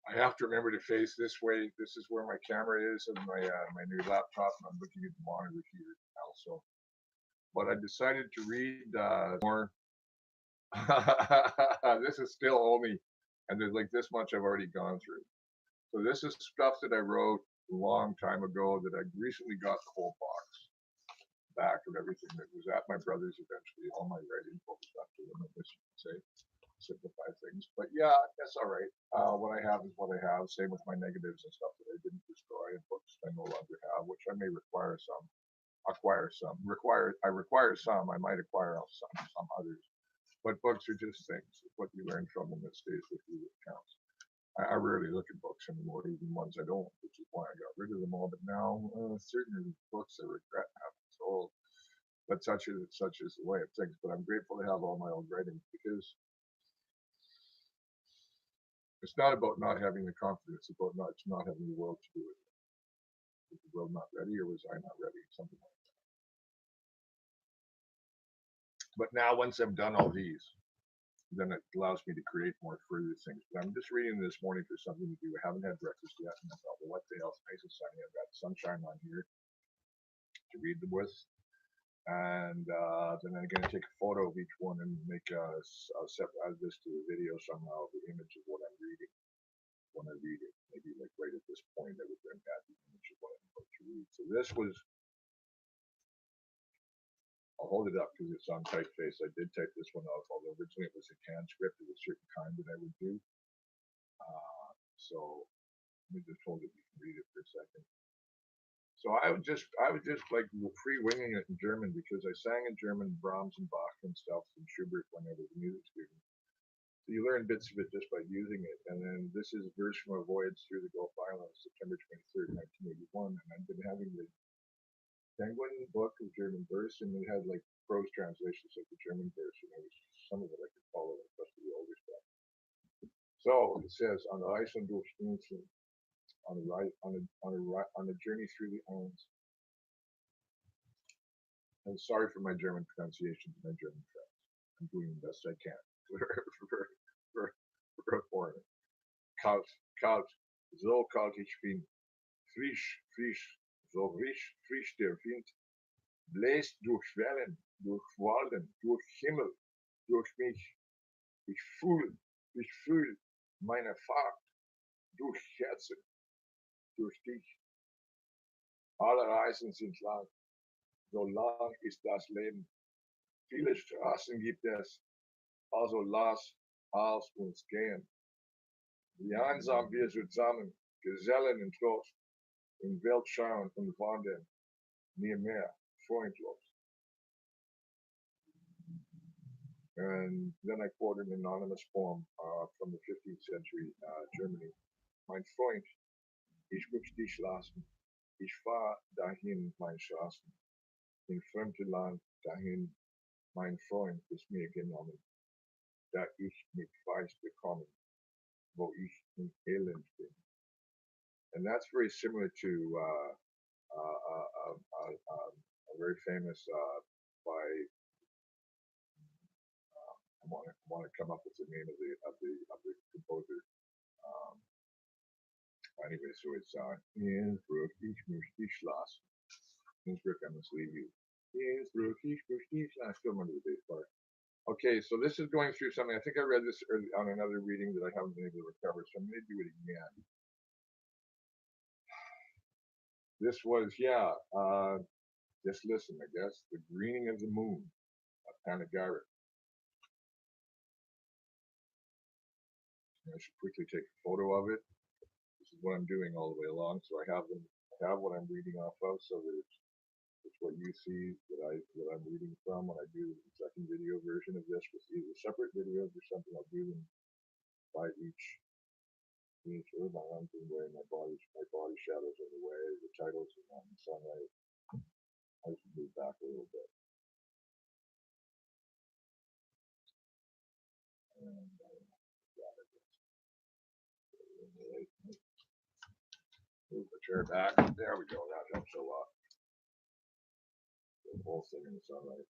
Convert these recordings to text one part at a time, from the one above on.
I have to remember to face this way. This is where my camera is and my new laptop, and I'm looking at the monitor here also. But I decided to read more. This is still only, and there's like this much I've already gone through. So this is stuff that I wrote a long time ago that I recently got the whole box back of everything that was at my brother's eventually. All my writing books back to them, I guess you could say, simplify things. But yeah, that's all right. What I have is what I have. Same with my negatives and stuff that I didn't destroy, and books I no longer have, which I may require some. Acquire some. I require some. I might acquire some others. But books are just things. It's what you learn from them that stays with you that counts. I rarely look at books anymore, even ones I don't, which is why I got rid of them all. But now, certain books I regret having sold. But such is the way of things. But I'm grateful to have all my own writings because it's not about not having the confidence. It's about not having the world to do it. Was the world not ready, or was I not ready? Something like that. But now, once I've done all these, then it allows me to create more further things. But I'm just reading this morning for something to do. I haven't had breakfast yet, and I thought, well, what the hell's nice and sunny? I've got sunshine on here to read them with, and then I'm going to take a photo of each one and make add this to the video somehow, the image of what I'm reading when I read it. Maybe like right at this point, I would then add the image of what I'm about to read. So this was. I'll hold it up because it's on typeface. I did type this one off, although originally it was a canned script of a certain kind that I would do. So let me just hold it. You can read it for a second. So I was just like free winging it in German because I sang in German Brahms and Bach and stuff and Schubert when I was a music student. So you learn bits of it just by using it. And then this is a verse from a voyage through the Gulf Islands, September 23rd, 1981. And I've been having the Penguin book of German verse, and it had like prose translations of the German verse, and some of it I could follow, especially the older stuff. So it says, on the ice and durch Inseln, on a journey through the islands. And sorry for my German pronunciation to my German friends. I'm doing the best I can for a foreigner. Kalt, kalt, so kalt ich bin, frisch, frisch, so frisch der Wind, bläst durch Wellen, durch Walden, durch Himmel, durch mich. Ich fühl meine Fahrt durch Herzen, durch dich. Alle Reisen sind lang, so lang ist das Leben. Viele Straßen gibt es, also lass uns gehen. Wie einsam wir zusammen, Gesellen in Trost, in Welt schauen und wandern, mehr, freundlos. And then I quote an anonymous poem from the 15th century Germany. Mein Freund, ich muss dich lassen. Ich fahr dahin, mein Straßen. In fremde Land dahin, mein Freund ist mir genommen. Da ich nicht weiß bekommen, wo ich im Elend bin. And that's very similar to a very famous by I want to come up with the name of the composer. Anyway, so it's Innsbruck, ich muss dich lassen. Innsbruck, I must leave you. Innsbruck, ich muss dich lassen. I still remember the bass part. Okay, so this is going through something. I think I read this on another reading that I haven't been able to recover, so I'm going to do it again. This was, just listen, I guess. The Greening of the Moon by Panegyric. I should quickly take a photo of it. This is what I'm doing all the way along, so I have what I'm reading off of, so that it's what you see that I'm reading from when I do the second video version of this with either separate videos or something. I'll do them by each of my arms and wearing my body shadows in the way, the titles and on the sunlight. I should move back a little bit. And move the chair back. There we go. That helps a lot. The whole thing in the sunlight.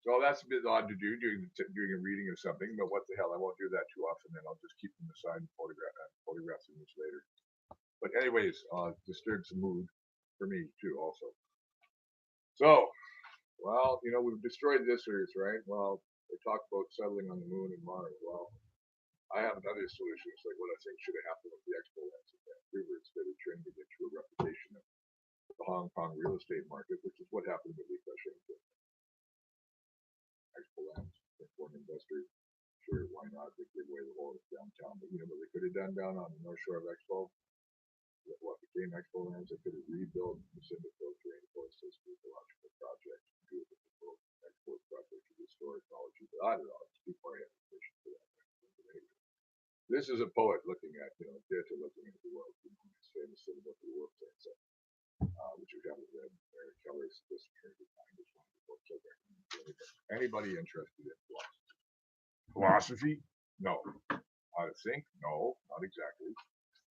So that's a bit odd to do doing a reading of something, but what the hell? I won't do that too often. Then I'll just keep them aside and photograph them later. But anyways, disturbs the mood for me too, also. So, well, we've destroyed this Earth, right? Well, they talk about settling on the moon and Mars. Well, I have another solution. It's like what I think should have happened with the Expo lands in Vancouver instead of trying to get to a reputation of the Hong Kong real estate market, which is what happened with Li Ka-shing. Expo lands, foreign investors. Sure, why not? They give away the whole downtown. But what they could have done down on the North Shore of Expo? What became Expo lands? They could have rebuilt the Pacific Coast Rainforest as an ecological project, do it with the world export project to restore ecology. But I don't know, it's too far ahead of for that. This is a poet looking at, Goethe looking at the world. His famous thing about the world things, which you haven't read. Mary Keller's Disappearing Time is one of the books I recommend to anybody interested in philosophy. Philosophy? No. How to think? No, not exactly.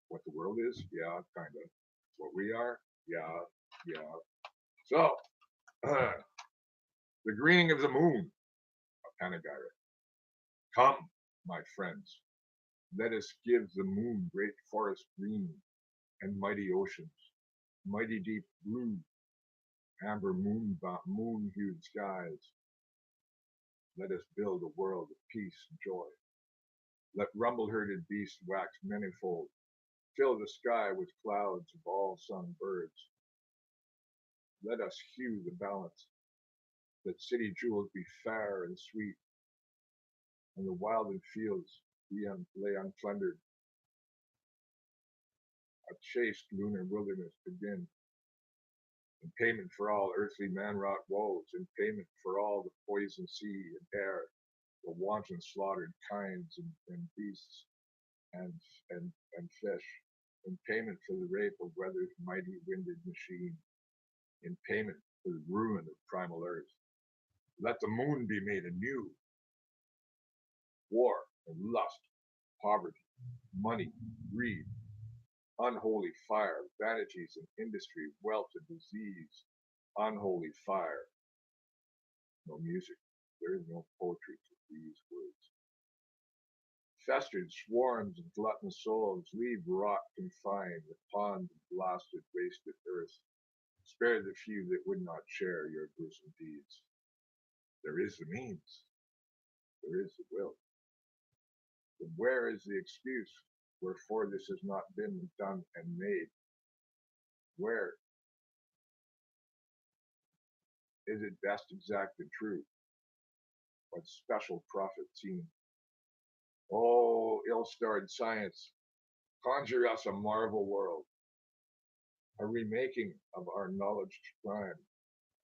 What the world is? Yeah, kind of. What we are? Yeah. So, the greening of the moon, a panegyric. Come, my friends, let us give the moon great forest green and mighty oceans, mighty deep blue, amber moon-hued skies. Let us build a world of peace and joy. Let rumble-herded beasts wax manifold, fill the sky with clouds of all-sung birds. Let us hew the balance, that city jewels be fair and sweet, and the wild and fields lay unplundered. A chaste lunar wilderness begin, in payment for all earthly man-wrought woes, in payment for all the poison sea and air, the wanton slaughtered kinds and beasts and fish, in payment for the rape of weather's mighty winded machine, in payment for the ruin of primal earth. Let the moon be made anew. War and lust, poverty, money, greed, unholy fire, vanities and industry, wealth and disease, unholy fire. No music, there is no poetry to these words. Festered swarms of gluttonous souls, leave rot confined, the pond of blasted, wasted earth. Spare the few that would not share your gruesome deeds. There is the means, there is the will. But where is the excuse wherefore this has not been done and made? Where is it best exact and true? What special prophet seen? Oh, ill-starred science, conjure us a marvel world, a remaking of our knowledge crime,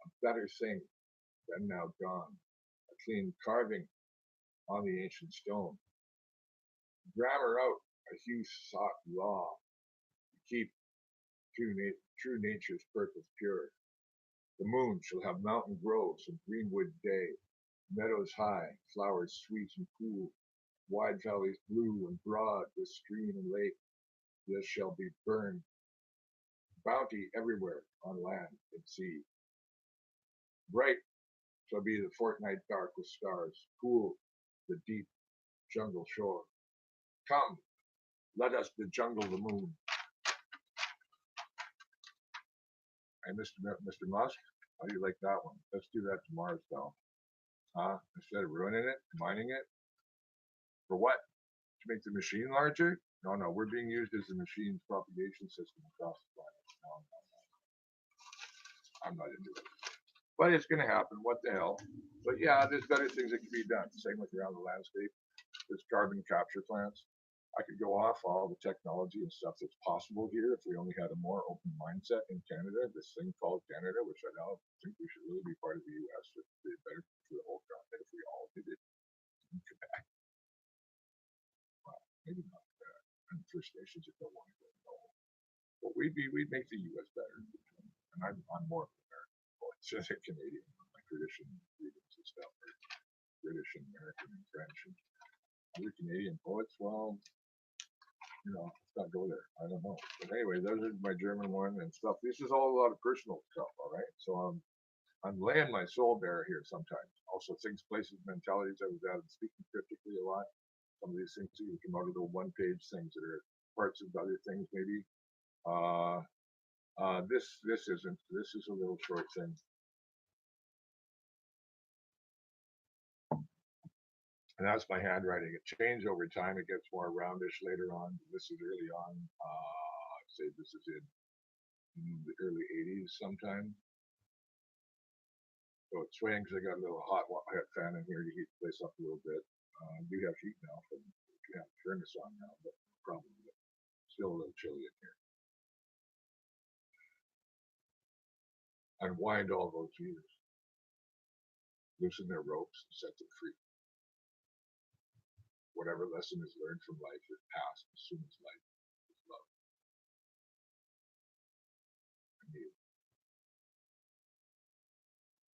a better thing than now gone, a clean carving on the ancient stone. Grammar out a hue-sought law, to keep true nature's purpose pure. The moon shall have mountain groves and greenwood day, meadows high, flowers sweet and cool, wide valleys blue and broad with stream and lake. This shall be burned. Bounty everywhere on land and sea. Bright shall be the fortnight dark with stars, cool the deep jungle shore. Come, let us bejungle the moon. Hey, Mr. Musk, how do you like that one? Let's do that tomorrow, style. Instead of ruining it, mining it. For what? To make the machine larger? No, we're being used as the machine's propagation system across the planet. No. I'm not into it. But it's going to happen. What the hell? But yeah, there's better things that can be done. Same with around the landscape. There's carbon capture plants. I could go off all the technology and stuff that's possible here if we only had a more open mindset in Canada. This thing called Canada, which I now think we should really be part of the U.S. It'd be better for the whole continent if we all did it in Quebec. Well, maybe not Quebec. And First Nations if they want to go, no. But we'd make the U.S. better. And I'm more of an American poet, just a Canadian. My tradition readings and stuff are British and American and French and other Canadian poets. Well, let's not go there. I don't know. But anyway, those are my German one and stuff. This is all a lot of personal stuff, all right? So I'm laying my soul bare here sometimes. Also, things, places, mentalities I was at, and speaking cryptically a lot. Some of these things that come out of the one-page things that are parts of other things, maybe. This isn't. This is a little short thing. And that's my handwriting. It changed over time. It gets more roundish later on. This is early on. I'd say this is in the early 80s sometime. So it swings. I got a little hot fan in here to heat the place up a little bit. I do have heat now from we have the furnace on now, but probably still a little chilly in here. Unwind all those years, loosen their ropes, and set them free. Whatever lesson is learned from life is past as soon as life is love. I mean,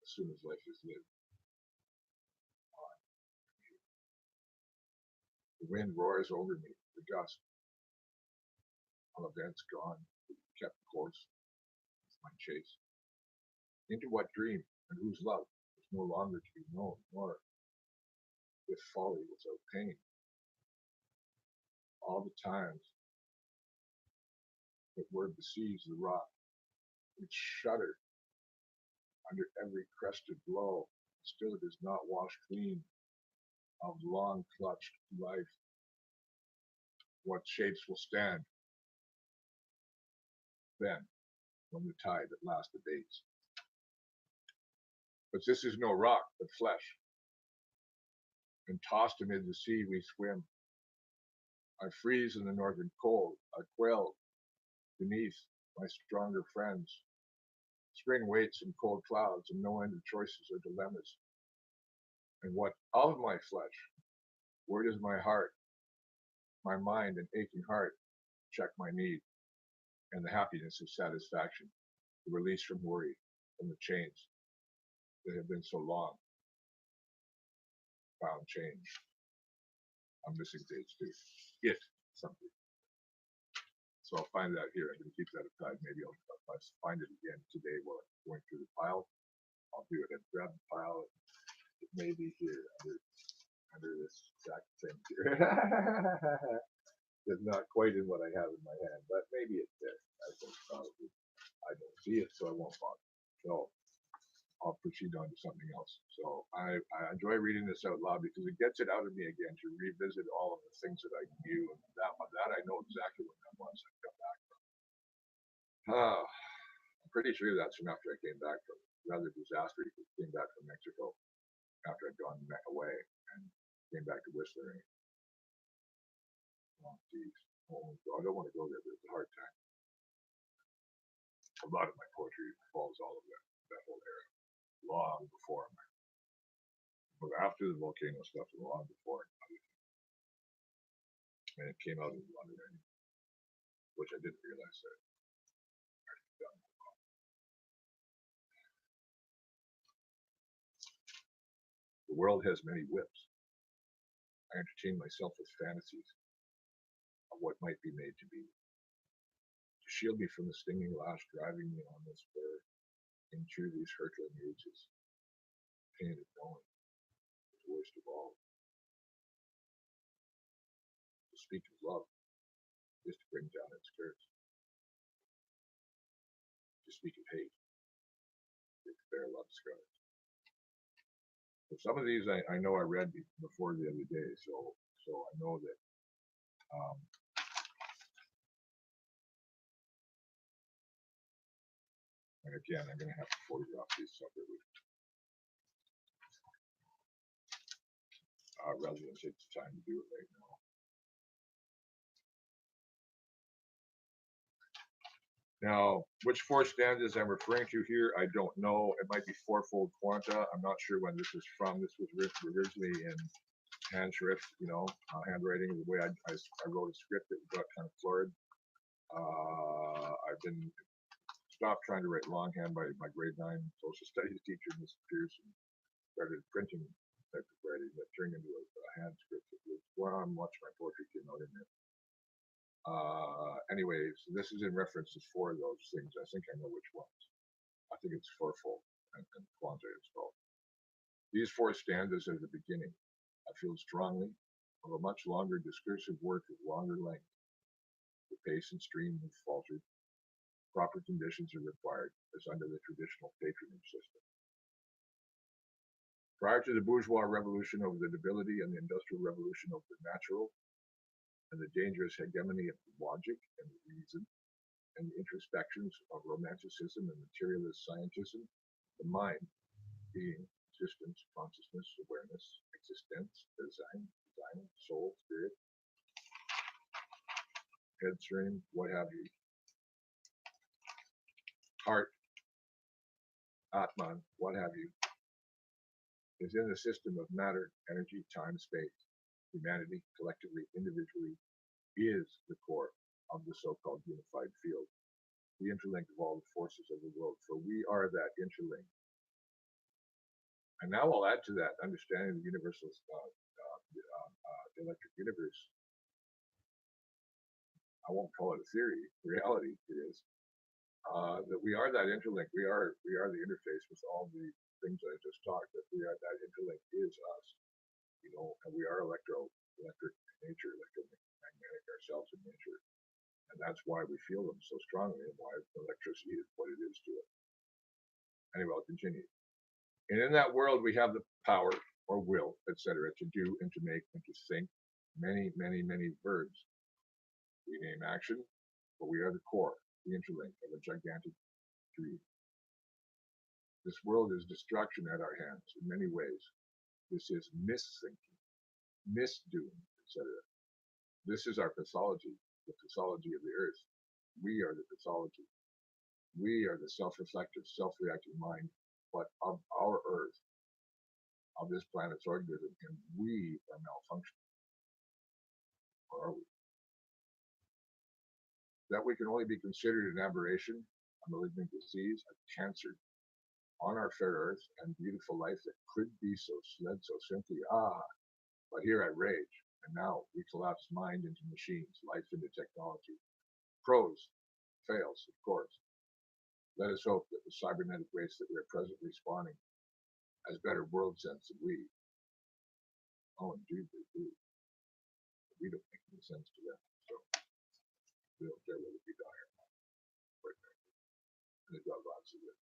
as soon as life is lived. The wind roars over me, the gust. All events gone, kept course, with my chase. Into what dream and whose love is no longer to be known, nor with folly without pain. All the times that word besieges the rock, it shuddered under every crested blow, still it is not washed clean of long clutched life. What shapes will stand then when the tide at last abates? But this is no rock, but flesh, and tossed amid the sea we swim. I freeze in the northern cold, I quail beneath my stronger friends. Spring waits in cold clouds, and no end of choices or dilemmas. And what of my flesh? Where does my heart, my mind and aching heart check my need, and the happiness of satisfaction, the release from worry, from the chains that have been so long found change. I'm missing page 2. It something. So I'll find that here. I'm going to keep that aside. Maybe I'll find it again today while I'm going through the pile. I'll do it and grab the pile. It may be here under this exact thing here. It's not quite in what I have in my hand, but maybe it's there. I think probably. I don't see it, so I won't bother. So I'll proceed on to something else. So I enjoy reading this out loud because it gets it out of me again to revisit all of the things that I knew. And that I know exactly what that was I come back from. I'm pretty sure that's from after I came back from rather disastrous. Came back from Mexico after I'd gone away and came back to Whistler. Oh, geez. Oh, I don't want to go there, but it's a hard time. A lot of my poetry involves all of that whole area. Long before but after the volcano stuff, long before, and it came out in London, which I didn't realize that I'd done. The world has many whips. I entertain myself with fantasies of what might be made to be, to shield me from the stinging lash driving me on this spur into these hurtling ages. Pain of knowing is worst of all. To speak of love is to bring down its skirts. To speak of hate is to bear love's scars. So some of these I know I read before the other day, so I know that and again I'm going to have to photograph these separately rather than take the time to do it right now. Now, which 4 stanzas I'm referring to here, I don't know. It might be fourfold quanta. I'm not sure when this is from. This was written originally in hand shrift, handwriting. The way I wrote a script, it got kind of florid. I've been stopped trying to write longhand by my grade 9 social studies teacher, Miss Pearson. Started printing type of writing that turned into a hand script. It was much my poetry came out in it. Anyways, this is in reference to 4 of those things. I think I know which ones. I think it's fourfold. and quanta it's called. These four stanzas are the beginning. I feel strongly of a much longer discursive work of longer length. The pace and stream have faltered. Proper conditions are required, as under the traditional patronage system. Prior to the bourgeois revolution over the nobility and the industrial revolution over the natural, and the dangerous hegemony of logic and reason, and the introspections of romanticism and materialist scientism, the mind, being, existence, consciousness, awareness, existence, design, soul, spirit, headstream, what have you, heart, Atman, what have you, is in the system of matter, energy, time, space. Humanity, collectively, individually, is the core of the so-called unified field, the interlink of all the forces of the world, for we are that interlink. And now I'll add to that understanding the universal electric universe. I won't call it a theory. Reality it is that we are that interlink. We are the interface with all the things I just talked. That we are that interlink is us, and we are electric nature, electromagnetic ourselves in nature, and that's why we feel them so strongly, and why electricity is what it is to us. Anyway, I'll continue. And in that world, we have the power or will, etc., to do and to make and to think many, many, many verbs. We name action, but we are the core, the interlink of a gigantic dream. This world is destruction at our hands in many ways. This is misthinking, misdoing, etc. This is our pathology, the pathology of the earth. We are the pathology. We are the self-reflective, self-reacting mind, but of our earth, of this planet's organism, and we are malfunctioning. Or are we? That we can only be considered an aberration, a malignant disease, a cancer on our fair earth and beautiful life that could be so led so simply. But here I rage, and now we collapse mind into machines, life into technology. Prose fails, of course. Let us hope that the cybernetic race that we are presently spawning has better world sense than we. Oh, indeed they do. We don't make any sense to them, so they don't care whether we die or not. And they've got lots of it.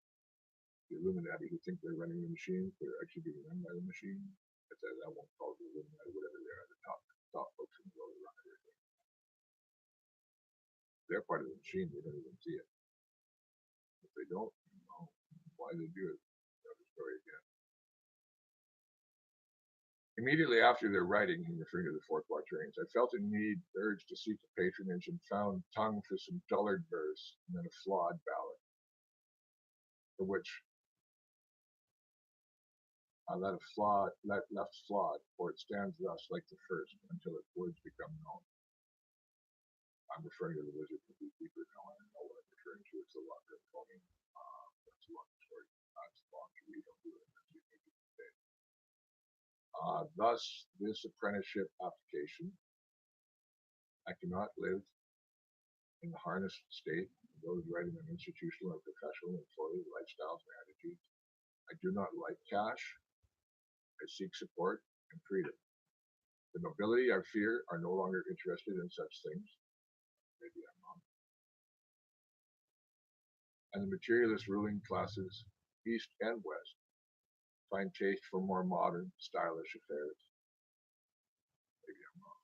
The Illuminati who think they're running the machines, they're actually being run by the machine. I won't call it the Illuminati, whatever they are, the top folks in the world run everything. They're part of the machine, they don't even see it. If they don't, why they do it. Another story again. Immediately after their writing, referring to the four quatrains, I felt a need, urge to seek a patronage, and found tongue for some dullard verse, and then a flawed ballad, for which I left flawed, for it stands thus like the first, until its words become known. I'm referring to the wizard and the beekeper now, and I know what I'm referring to. It's a longer poem. That's a long story. It's long to read. I'll do it next week, maybe today. Thus, this apprenticeship application, I cannot live in the harnessed state of those writing on institutional or professional employee lifestyles and attitudes. I do not like cash. I seek support and freedom. The nobility, I fear, are no longer interested in such things. Maybe I'm wrong. And the materialist ruling classes, east and west, find taste for more modern, stylish affairs. Maybe I'm wrong.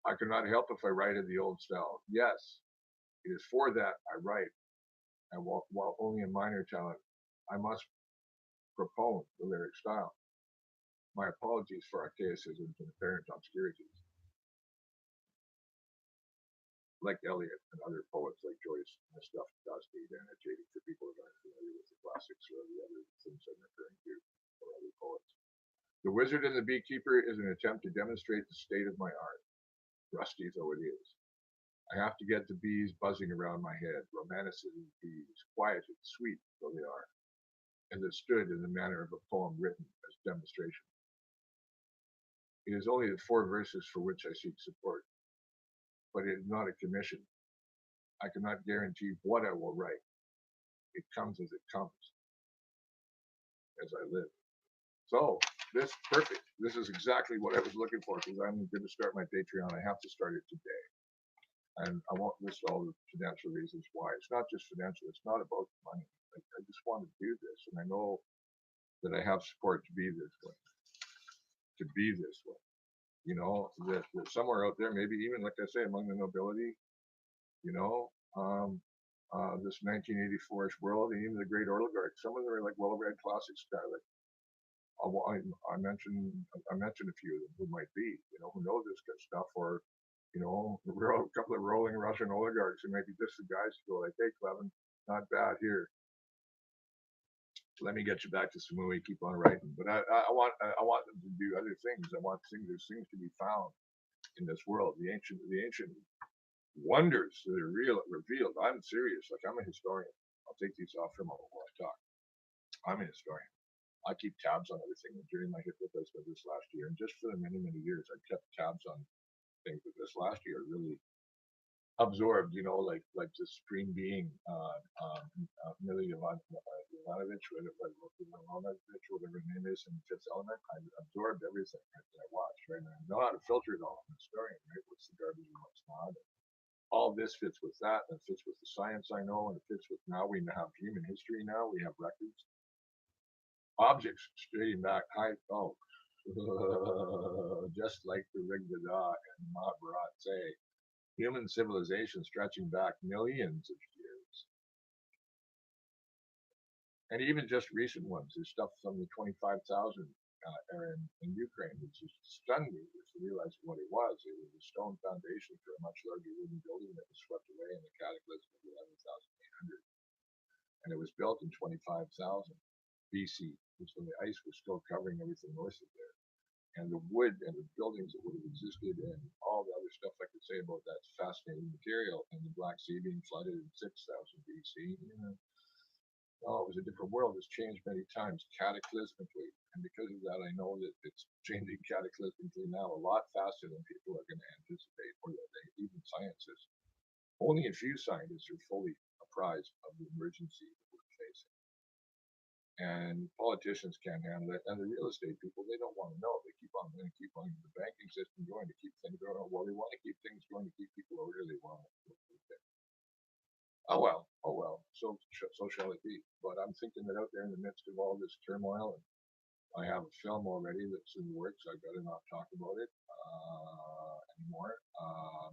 I cannot help if I write in the old style. Yes, it is for that I write, and while only a minor talent, I must propose the lyric style. My apologies for archaicisms and apparent obscurities. Like Eliot and other poets like Joyce, my stuff does need annotating for people that aren't familiar with the classics or the other things I'm referring to, or other poets. The Wizard and the Beekeeper is an attempt to demonstrate the state of my art, rusty though it is. I have to get the bees buzzing around my head, romanticism bees, quieted, sweet though they are, and that stood in the manner of a poem written as demonstration. It is only the 4 verses for which I seek support, but it is not a commission. I cannot guarantee what I will write. It comes as it comes, as I live. So this perfect. This is exactly what I was looking for because I'm going to start my Patreon. I have to start it today, and I won't list all the financial reasons why. It's not just financial. It's not about money. I just want to do this, and I know that I have support to be this way. To be this way, you know, that somewhere out there, maybe even like I say, among the nobility, you know, this 1984ish world, and even the great oligarchs. Some of them are like well-read classics guy. Like I mentioned a few of them who might be, you know, who know this good stuff, or you know, a couple of rolling Russian oligarchs who might be just the guys who go like, "Hey, Clevin, not bad here. Let me get you back to Samui. Keep on writing." But I want them to do other things. I want there's things to be found in this world. The ancient wonders that are revealed. I'm serious. Like I'm a historian. I'll take these off from while I talk. I'm a historian. I keep tabs on everything. During my hip replacement this last year, and just for the many years, I kept tabs on things. But this last year, really absorbed. You know, like the supreme being, Millie Ivanovich, whatever her name is, in Fifth Element. I absorbed everything that I watched. Right, and I know how to filter it all. I'm a historian, right? What's the garbage and what's not? All this fits with that, and it fits with the science I know, and it fits with now we have human history. Now we have records, objects straighting back. Just like the Rig Veda and Mahabharat say, human civilization stretching back millions of years. And even just recent ones. There's stuff from the 25,000 era in Ukraine, which is stunned me to realize what it was. It was a stone foundation for a much larger wooden building that was swept away in the cataclysm of 11,800. And it was built in 25,000 BC, which when the ice was still covering everything north of there. And the wood and the buildings that would have existed and all the other stuff I could say about that fascinating material, and the Black Sea being flooded in 6,000 BC. You know, it was a different world. It's changed many times cataclysmically. And because of that, I know that it's changing cataclysmically now a lot faster than people are going to anticipate, or that even scientists. Only a few scientists are fully apprised of the emergency that we're facing. And politicians can't handle it, and the real estate people, they don't want to know. They keep on going to keep on the banking system going to keep things going. Well, they want to keep things going to keep people over here. They want to. Oh well. So shall it be. But I'm thinking that out there in the midst of all this turmoil, and I have a film already that's in the works. I better not talk about it anymore.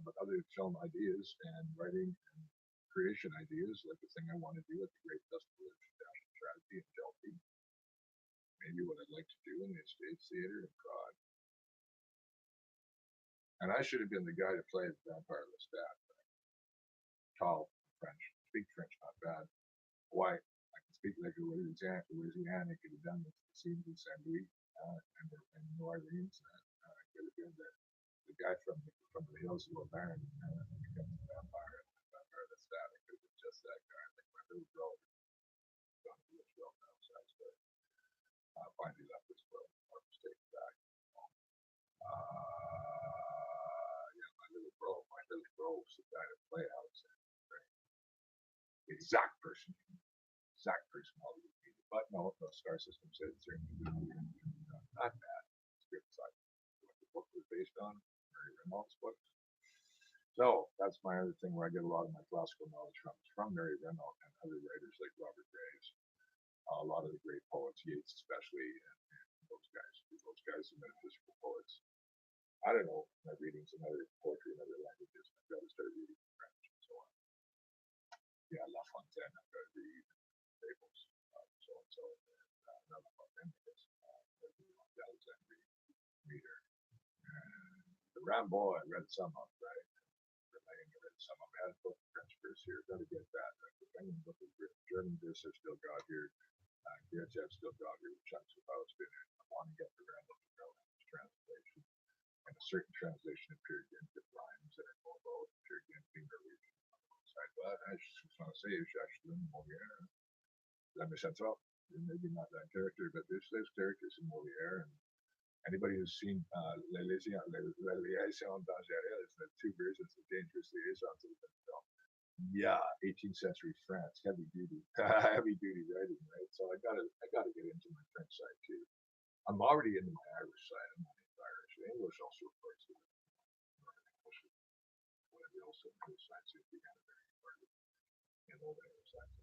But other film ideas and writing and creation ideas, like the thing I want to do at the Great Festival of International Tragedy in Delphi. Maybe what I'd like to do in the Estates Theater in Prague. And I should have been the guy to play the vampire Lestat. Tall, French, speak French not bad. White, I can speak like a Louisiana, I could have done the scenes in Saint Louis and New Orleans. I could have been the guy from the hills of Auvergne become the vampire Lestat. I could have been just that guy, like my little brother. Don't do this well now, so I started. Finally left this world, or mistake back. My little bro was the guy to play outside. Right? Exact person, Hollywood media. But no, Star System said it's not bad. It's good side. What the book was based on, Mary Renault's books. So that's my other thing where I get a lot of my classical knowledge from Mary Renault and other writers like Robert Graves. A lot of the great poets, Yeats especially, and those guys, the metaphysical poets. I don't know, my reading some other poetry in other languages. I've got to start reading French and so on. Yeah, La Fontaine, I've got to read Staples, so and so, and La Fontaine, I guess, Alexandre reader. The Rimbaud, I read some of, right? I read some of. I had a book of French verse here. Got to get that. The Penguin book of German verse I've still got here. I've still got here chunks of Faust in it. I want to get the Randall translation. And a certain translation appeared in the rhymes that I know about, appeared in Norwegian on the website. But I just want to say, it's actually Molière. That makes sense. Well, maybe not that character, but there's characters in Molière, and Anybody who's seen La Liaison Dangereuse, the two versions of Dangerous Liaisons of the film. Yeah, 18th century France, heavy duty, heavy duty writing, right? So I gotta get into my French side too. I'm already into my Irish side. I'm not into Irish. English also, of course. English is whatever else on the other side seems to be kind of very important. And all the other sides,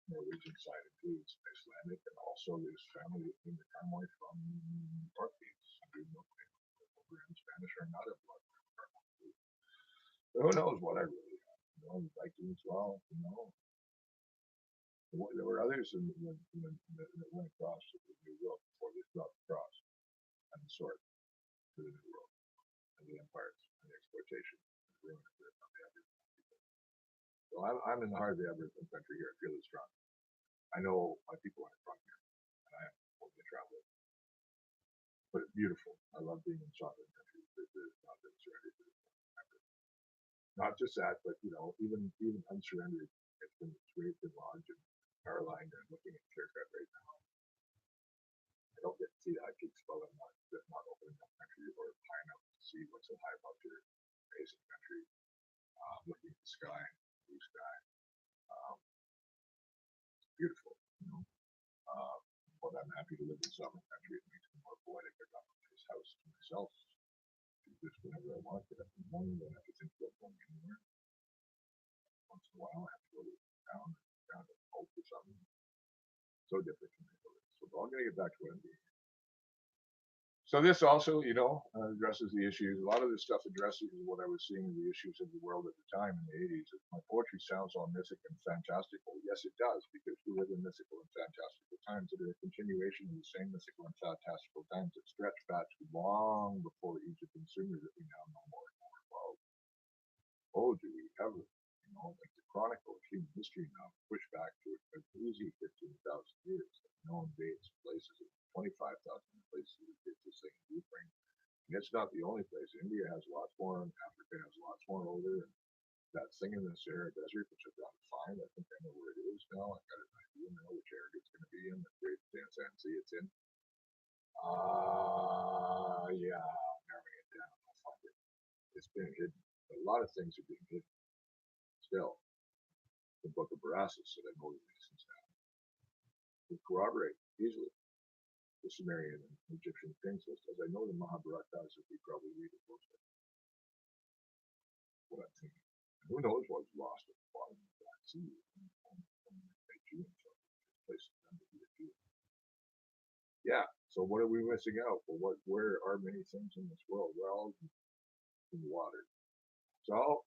Norwegian side includes Icelandic, and also there's family in the family from Orkneys. Over in Spanish are not a blood. Who knows what I really am? You know, Vikings, well, you know, there were others that went across to the New World before they dropped across and the sword to the New World and the empires and the exploitation and the ruin of the Aboriginal people. So I'm in the heart of the Aboriginal country here. I feel it strong. I know my people aren't from here, and I am only traveling. But it's beautiful. I love being in sovereign countries. There's not been surrendered to not just that, but you know, even unsurrendered, it's been raped and lodged and Caroline and looking at Clearcut right now. I don't get to see that kick spell. I'm not opening up country or high enough to see what's so high above your amazing country. Looking at the sky, blue sky. Beautiful, you know. But I'm happy to live in sovereign country. It makes me more poetic. I got my nice house to myself. Do this whenever I want. Get up in the morning. Don't have to think about going anywhere. Once in a while, I have to go down to Kalt or something. So different from Italy. So I'm going to get back to what I'm doing. So this also, you know, addresses the issues. A lot of this stuff addresses what I was seeing the issues of the world at the time in the 80s. My poetry sounds all mythic and fantastical. Yes, it does, because we live in mythical and fantastical times that are a continuation of the same mythical and fantastical times that stretch back to long before Egypt and Sumer that we now know more and more about. Oh, do we ever? You know, like the chronicle of human history now push back to an easy 15,000 years, known dates, places, 25,000 places that did this thing in Ukraine. And it's not the only place. India has lots more, and Africa has lots more older. And that thing in the Sahara Desert, which I've got to find, I think I know where it is now. I've got an idea now which area it's going to be in, the great Tanzania it's in. Yeah, I'm narrowing it down. I'll find it. It's been hidden. A lot of things are being hidden. Still, the Book of Berassus that I know the Masons now will corroborate easily the Sumerian and Egyptian kings list, as I know the Mahabharatas, if we probably read it closely. What I'm thinking. And who knows what's lost at the bottom of the Black Sea Yeah, so what are we missing out? Well, where are many things in this world? Well, in water. So,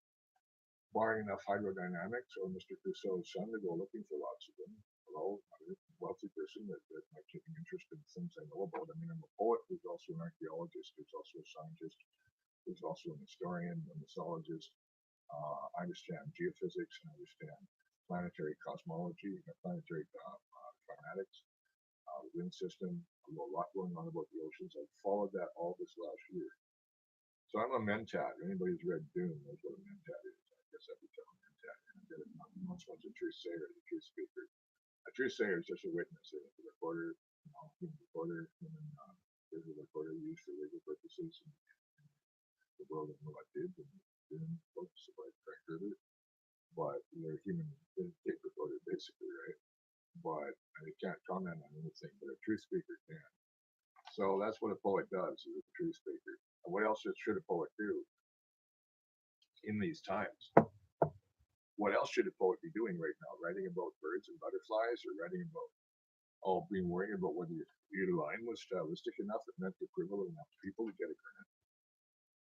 barring enough hydrodynamics or Mr. Crusoe's son to go looking for lots of them, hello, I'm a wealthy person that might take an interest in things I know about. I mean, I'm a poet who's also an archaeologist, who's also a scientist, who's also an historian, a mythologist. I understand geophysics, I understand planetary cosmology, planetary climatics, wind system. I know a lot going on about the oceans. I've followed that all this last year. So I'm a mentat. Anybody who's read Dune knows what a mentat is. I guess I would tell a mentat. I did it once a truth sayer, a truth speaker. A truth sayer is just a witness, a recorder, human recorder, human visual recorder used for legal purposes in the world of what I did and Dune books about Frank River. But they're human tape recorder basically, right? But they can't comment on anything, but a truth speaker can. So that's what a poet does, is a truth speaker. And what else should a poet do in these times? What else should a poet be doing right now? Writing about birds and butterflies, or writing about, being worried about whether your line was stylistic enough, it meant the equivalent enough people to get a grant?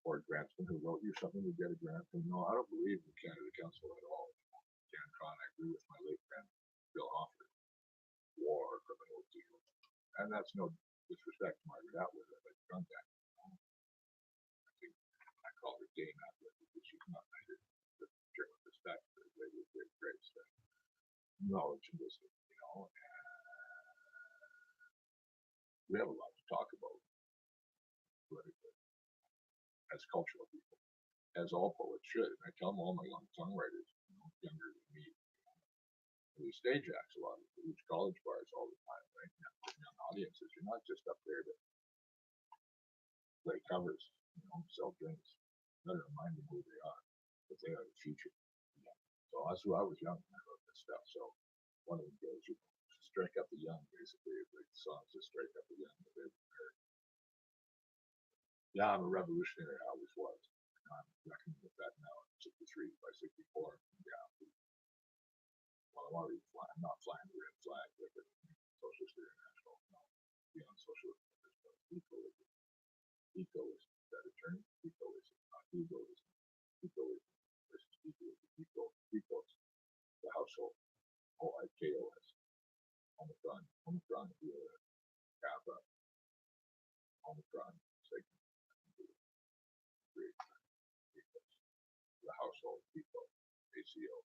Or a grantsman who wrote you something to get a grant? And no, I don't believe in Canada Council at all. CanCon, I agree with my late friend Bill Hoffer. War, criminal deal. And that's no disrespect to Margaret Atwood, I'd like to contact her. I think I call her Dame Atwood because she's not knighted with German respect, but a lady with great grace, knowledge and wisdom, and we have a lot to talk about politically as cultural people, as all poets should. And I tell them all my young songwriters, younger than me, we stage acts a lot of huge college bars all the time, right? Young audiences. You're not just up there to play covers, sell drinks. You gotta remind them who they are, that they are the future. So that's who I was young when I wrote this stuff. So one of them goes, strike up the young, basically. Like the songs to strike up the young. Yeah, I'm a revolutionary. I always was. I'm reckoning with that now. At 63, by 64. Yeah. Well, I'm already flying. I'm not flying the red flag like a socialist international. No, beyond socialism. Ecoism. Ecoism. Is that a term? Ecoism. Not egoism. Ecoism versus egoism. Ecos. The household. OIKOS. Omicron. Omicron. Kappa. Omicron. Segment. The household. Eco. ACO.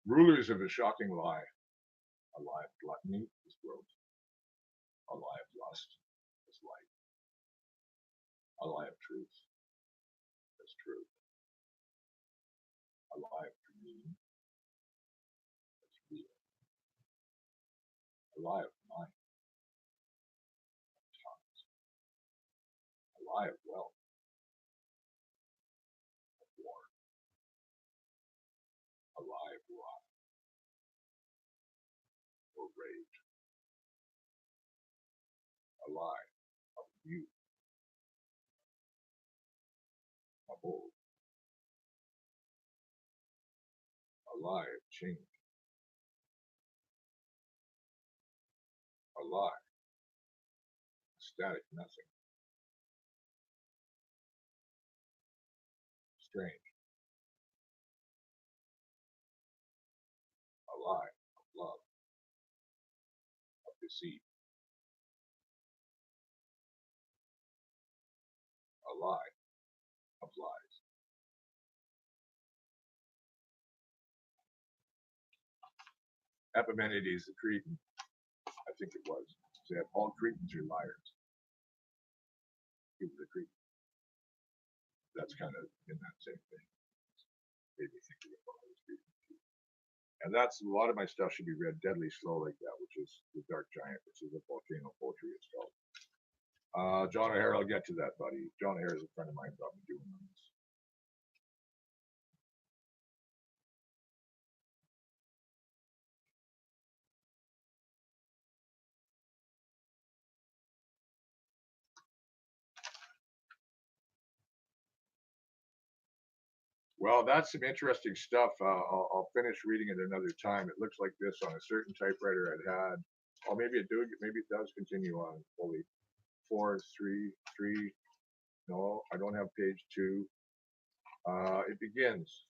Rulers of a shocking lie. A lie of gluttony is growth. A lie of lust is light. A lie of truth is truth. A lie of dream is real. A lie of mind of tongues. A lie of wealth of war. A lie of wrath or rage. A lie of youth. Of old. A lie of change. A lie. Static nothing. Strange. A lie of love. Of deceit. A lie of lies. Epimenides the Cretan, I think it was, said all Cretans are liars. He was a Cretan. That's kind of in that same thing. Made me think of all those Cretans too. And that's a lot of my stuff should be read deadly slow like that, which is The Dark Giant, which is a volcano poetry it's called. John O'Hare, I'll get to that, buddy. John O'Hare is a friend of mine, got me doing this. Well, that's some interesting stuff. I'll finish reading it another time. It looks like this on a certain typewriter I'd had. Oh, maybe it does continue on fully. 4, 3, 3. No, I don't have page 2. It begins.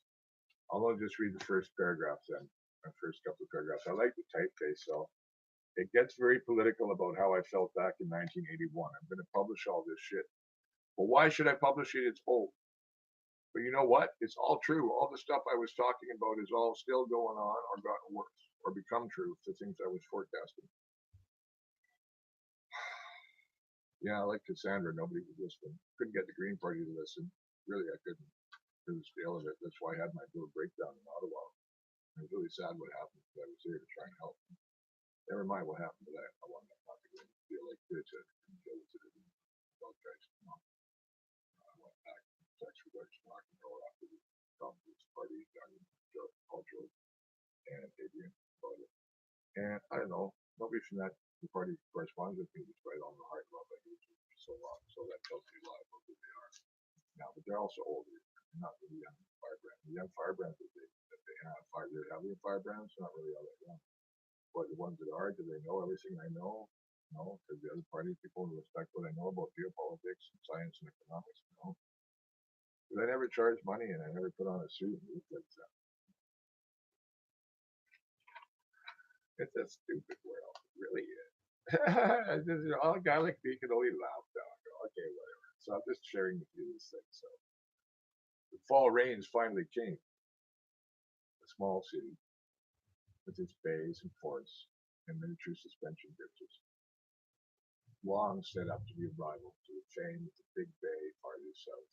I'll just read the first paragraph then. The first couple of paragraphs. I like the typeface, so it gets very political about how I felt back in 1981. I'm going to publish all this shit. Well, why should I publish it? It's old. But you know what? It's all true. All the stuff I was talking about is all still going on or gotten worse or become true, the things I was forecasting. Yeah, like Cassandra, nobody was listening. Couldn't get the Green Party to listen. Really, I couldn't. It was the scale of it. That's why I had my little breakdown in Ottawa. It was really sad what happened, but I was here to try and help. Never mind what happened, but I wanted not to feel like bitch. I couldn't deal with it. I went back to sex reduction rock and roll after the Communist Party got cultural and Adrian about it. And I don't know, nobody from that party corresponds with me despite all the hard love I gave to them for so long. So that tells me a lot about who they are now. But they're also older, not really young firebrands. The young firebrands that they have, they're having firebrands, not really all that young. But the ones that are, do they know everything I know? No, because the other party people respect what I know about geopolitics and science and economics. No, because I never charged money and I never put on a suit and looked like that. It's a stupid world, it really is. All a guy like me can only laugh now. I go, okay, whatever. So I'm just sharing with you this thing. So the fall rains finally came. A small city with its bays and forts and miniature suspension bridges, long set up to be a rival to the fame of the big bay farther south,